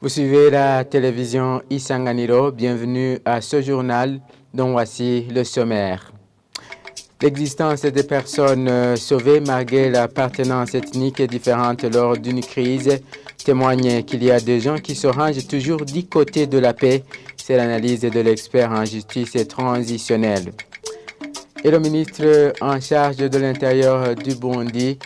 Vous suivez la télévision Isanganiro. Bienvenue à ce journal dont voici le sommaire. L'existence des personnes sauvées malgré l'appartenance ethnique différente lors d'une crise témoigne qu'il y a des gens qui se rangent toujours du côté de la paix. C'est l'analyse de l'expert en justice transitionnelle. Et le ministre en charge de l'Intérieur du Burundi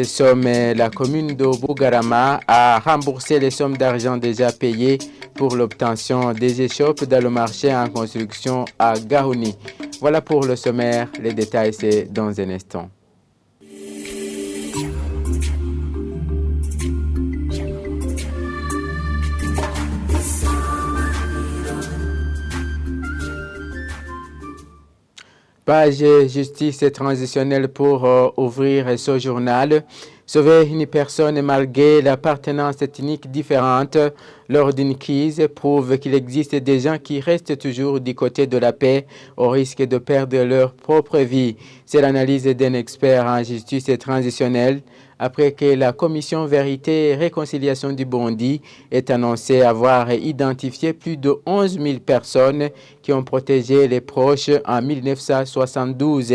somme la commune de Bugarama à rembourser les sommes d'argent déjà payées pour l'obtention des échoppes dans le marché en construction à Gahouni. Voilà pour le sommaire, les détails c'est dans un instant. Page justice transitionnelle pour ouvrir ce journal. Sauver une personne malgré l'appartenance ethnique différente lors d'une crise prouve qu'il existe des gens qui restent toujours du côté de la paix au risque de perdre leur propre vie. C'est l'analyse d'un expert en justice transitionnelle après que la commission Vérité et Réconciliation du Burundi ait annoncé avoir identifié plus de 11 000 personnes qui ont protégé les proches en 1972.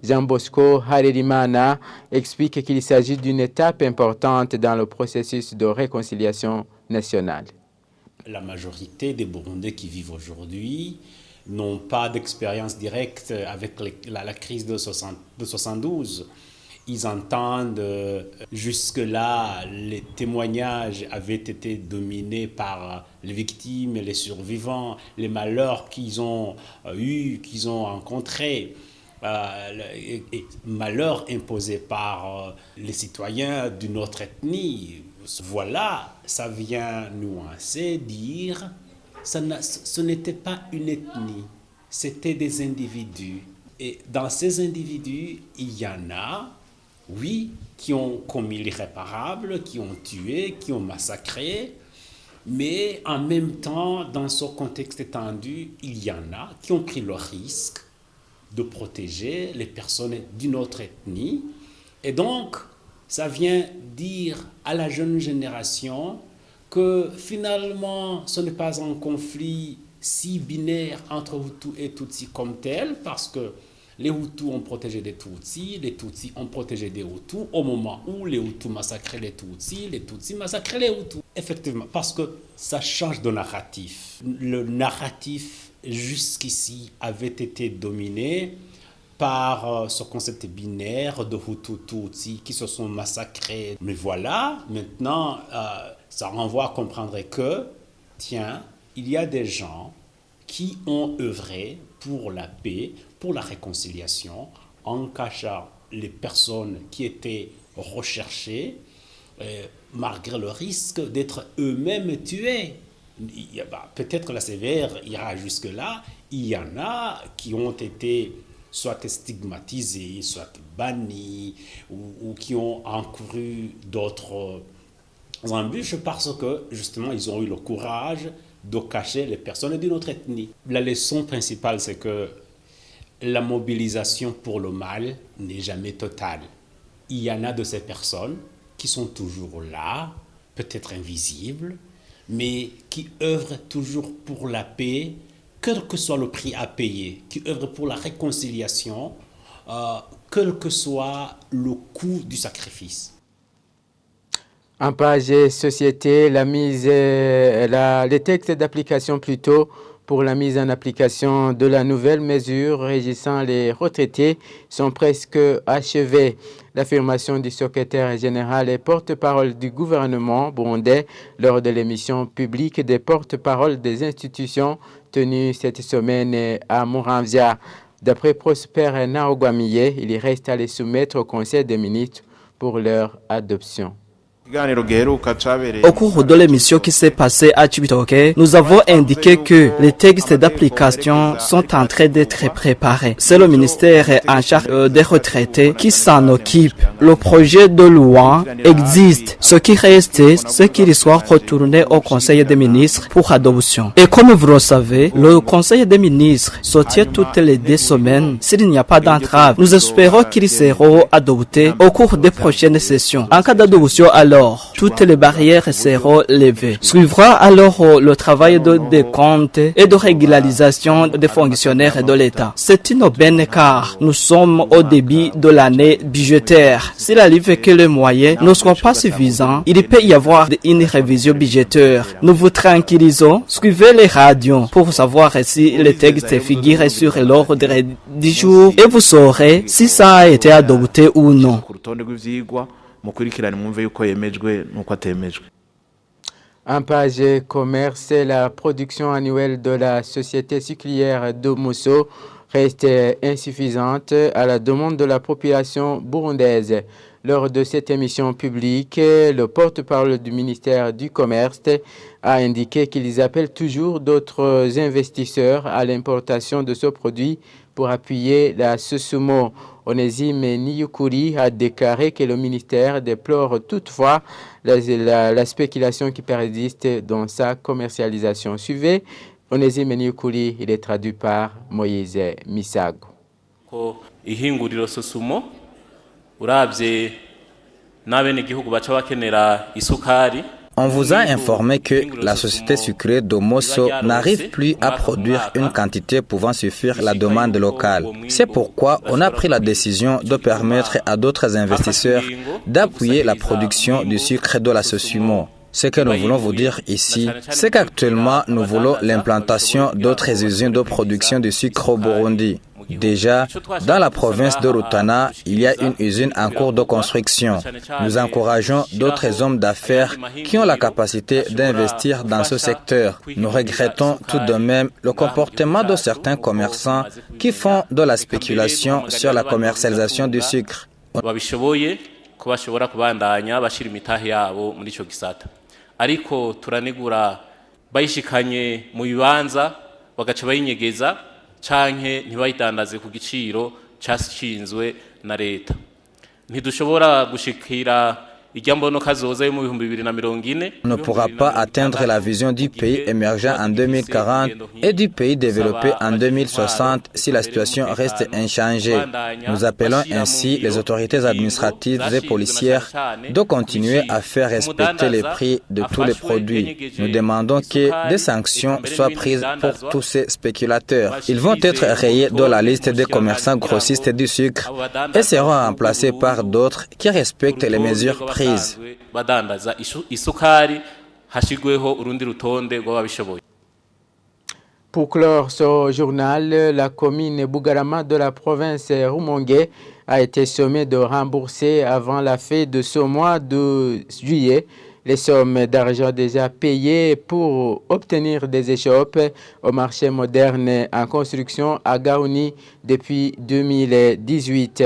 Jean Bosco Harerimana explique qu'il s'agit d'une étape importante dans le processus de réconciliation nationale. La majorité des Burundais qui vivent aujourd'hui n'ont pas d'expérience directe avec la crise de 72. Ils entendent jusque-là, les témoignages avaient été dominés par les victimes et les survivants, les malheurs qu'ils ont eus, qu'ils ont rencontrés, malheurs imposés par les citoyens d'une autre ethnie. Voilà, ça vient nuancer, dire, ce n'était pas une ethnie, c'était des individus. Et dans ces individus, il y en a, oui, qui ont commis l'irréparable, qui ont tué, qui ont massacré, mais en même temps, dans ce contexte étendu, il y en a qui ont pris le risque de protéger les personnes d'une autre ethnie. Et donc, ça vient dire à la jeune génération que finalement, ce n'est pas un conflit si binaire entre Hutus et Tutsis comme tel, parce que les Hutus ont protégé les Tutsis ont protégé des Hutus au moment où les Hutus massacraient les Tutsis massacraient les Hutus. Effectivement, parce que ça change de narratif. Le narratif jusqu'ici avait été dominé par ce concept binaire de Hutu-Tutsi qui se sont massacrés. Mais voilà, maintenant, ça renvoie à comprendre que, tiens, il y a des gens qui ont œuvré pour la paix, pour la réconciliation, en cachant les personnes qui étaient recherchées, malgré le risque d'être eux-mêmes tués. Peut-être la sévère ira jusque-là. Il y en a qui ont été soit stigmatisés, soit bannis, ou qui ont encouru d'autres embûches parce que, justement, ils ont eu le courage de cacher les personnes d'une autre ethnie. La leçon principale, c'est que la mobilisation pour le mal n'est jamais totale. Il y en a de ces personnes qui sont toujours là, peut-être invisibles, mais qui œuvrent toujours pour la paix, quel que soit le prix à payer, qui œuvrent pour la réconciliation, quel que soit le coût du sacrifice. En page société, les textes d'application plutôt pour la mise en application de la nouvelle mesure régissant les retraités sont presque achevés. L'affirmation du secrétaire général et porte-parole du gouvernement burundais lors de l'émission publique des porte-paroles des institutions tenue cette semaine à Muramvya. D'après Prosper Naogwamiye, il reste à les soumettre au Conseil des ministres pour leur adoption. Au cours de l'émission qui s'est passée à Cibitoke, nous avons indiqué que les textes d'application sont en train d'être préparés. C'est le ministère en charge des retraités qui s'en occupe. Le projet de loi existe. Ce qui reste, c'est qu'il soit retourné au Conseil des ministres pour adoption. Et comme vous le savez, le Conseil des ministres se tient toutes les 2 semaines s'il n'y a pas d'entrave. Nous espérons qu'ils seront adoptés au cours des prochaines sessions. En cas d'adoption, alors alors toutes les barrières seront levées. Suivra alors le travail de décompte et de régularisation des fonctionnaires de l'État. C'est une aubaine car nous sommes au début de l'année budgétaire. S'il arrive que les moyens ne soient pas suffisants, il peut y avoir une révision budgétaire. Nous vous tranquillisons, suivez les radios pour savoir si les textes figurent sur l'ordre du jour et vous saurez si ça a été adopté ou non. En page commerce, la production annuelle de la société sucrière de Mosso reste insuffisante à la demande de la population burundaise. Lors de cette émission publique, le porte-parole du ministère du Commerce a indiqué qu'ils appellent toujours d'autres investisseurs à l'importation de ce produit pour appuyer la Susumo. Onésime Niyukuri a déclaré que le ministère déplore toutefois la spéculation qui persiste dans sa commercialisation. Suivez Onésime Niyukuri, il est traduit par Moïse Misago. Ihinguriro Susumo urabye n'abenegihugu baca bakenera isukari. On vous a informé que la société sucrière de Mosso n'arrive plus à produire une quantité pouvant suffire la demande locale. C'est pourquoi on a pris la décision de permettre à d'autres investisseurs d'appuyer la production du sucre de la Susumo. Ce que nous voulons vous dire ici, c'est qu'actuellement nous voulons l'implantation d'autres usines de production de sucre au Burundi. Déjà, dans la province de Rutana, il y a une usine en cours de construction. Nous encourageons d'autres hommes d'affaires qui ont la capacité d'investir dans ce secteur. Nous regrettons tout de même le comportement de certains commerçants qui font de la spéculation sur la commercialisation du sucre. Ariko turanegura bayishikanye mu bibanza bagaca bayinyegeza canke ntibayidandaze ku giciro cyashinzwe na leta. Ntidushobora gushikira On ne pourra pas atteindre la vision du pays émergent en 2040 et du pays développé en 2060 si la situation reste inchangée. Nous appelons ainsi les autorités administratives et policières de continuer à faire respecter les prix de tous les produits. Nous demandons que des sanctions soient prises pour tous ces spéculateurs. Ils vont être rayés de la liste des commerçants grossistes du sucre et seront remplacés par d'autres qui respectent les mesures prises. Pour clore ce journal, la commune Bugarama de la province Rumongue a été sommée de rembourser avant la fin de ce mois de juillet les sommes d'argent déjà payées pour obtenir des échoppes au marché moderne en construction à Gaouni depuis 2018.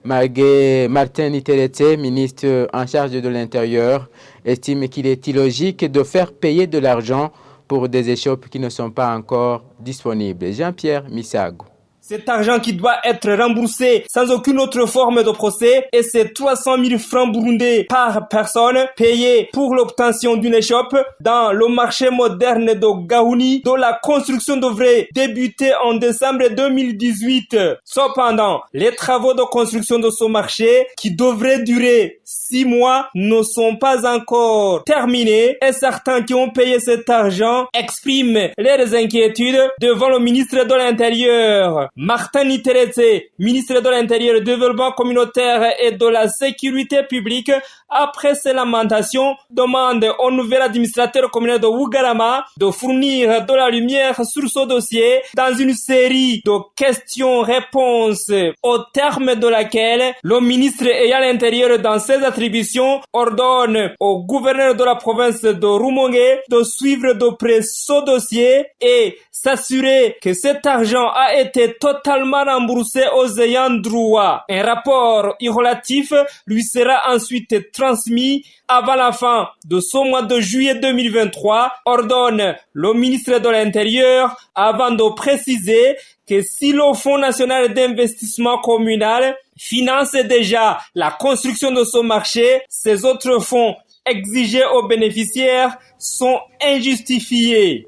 Martin Iteretse, ministre en charge de l'Intérieur, estime qu'il est illogique de faire payer de l'argent pour des échoppes qui ne sont pas encore disponibles. Jean-Pierre Misago. Cet argent qui doit être remboursé sans aucune autre forme de procès et c'est 300 000 francs burundais par personne payés pour l'obtention d'une échoppe dans le marché moderne de Gaouni dont la construction devrait débuter en décembre 2018. Cependant, les travaux de construction de ce marché qui devraient durer 6 mois ne sont pas encore terminés et certains qui ont payé cet argent expriment leurs inquiétudes devant le ministre de l'Intérieur. Martin Iteretse, ministre de l'Intérieur, du Développement communautaire et de la Sécurité publique, après ces lamentations, demande au nouvel administrateur communal de Bugarama de fournir de la lumière sur ce dossier dans une série de questions-réponses au terme de laquelle le ministre ayant l'Intérieur dans ses attributions ordonne au gouverneur de la province de Rumongue de suivre de près ce dossier et s'assurer que cet argent a été totalement remboursé aux ayants droit. Un rapport relatif lui sera ensuite transmis avant la fin de ce mois de juillet 2023, ordonne le ministre de l'Intérieur avant de préciser que si le Fonds national d'investissement communal finance déjà la construction de ce marché, ces autres fonds exigés aux bénéficiaires sont injustifiés.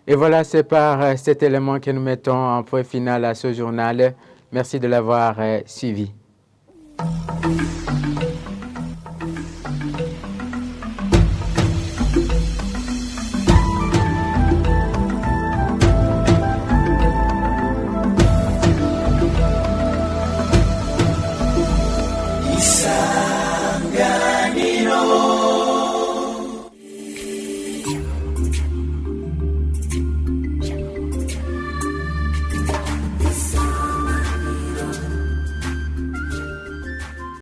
Et voilà, c'est par cet élément que nous mettons un point final à ce journal. Merci de l'avoir suivi. Africa.